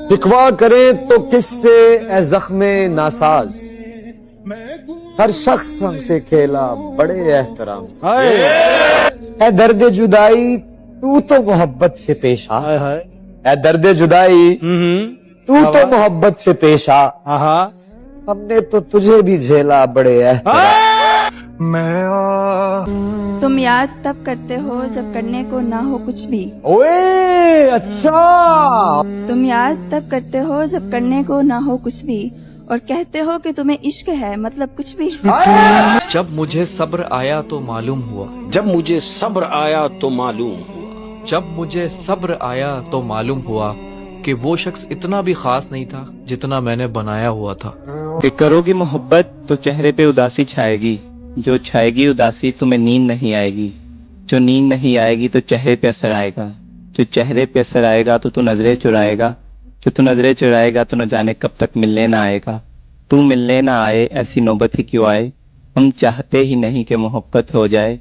شکوا کرے تو کس سے اے زخم ناساز، ہر شخص ہم سے کھیلا بڑے احترام سے، اے درد جدائی تو تو محبت سے پیش آ، اے درد جدائی تو تو محبت سے پیش آ، ہم نے تو تجھے بھی جھیلا بڑے احترام۔ تم یاد تب کرتے ہو جب کرنے کو نہ ہو کچھ بھی، اوے اچھا، تم یاد تب کرتے ہو جب کرنے کو نہ ہو کچھ بھی، اور کہتے ہو کہ تمہیں عشق ہے مطلب کچھ بھی۔ جب مجھے صبر آیا تو معلوم ہوا، جب مجھے صبر آیا تو معلوم ہوا، جب مجھے صبر آیا تو معلوم ہوا کہ وہ شخص اتنا بھی خاص نہیں تھا جتنا میں نے بنایا ہوا تھا۔ کہ کرو گی محبت تو چہرے پہ اداسی چھائے گی، جو چھائے گی اداسی تمہیں نیند نہیں آئے گی، جو نیند نہیں آئے گی تو چہرے پہ اثر آئے گا، جو چہرے پہ اثر آئے گا تو نظریں چرائے گا، جو تو نظریں چرائے گا تو نہ جانے کب تک ملنے نہ آئے گا، تو ملنے نہ آئے ایسی نوبت ہی کیوں آئے، ہم چاہتے ہی نہیں کہ محبت ہو جائے۔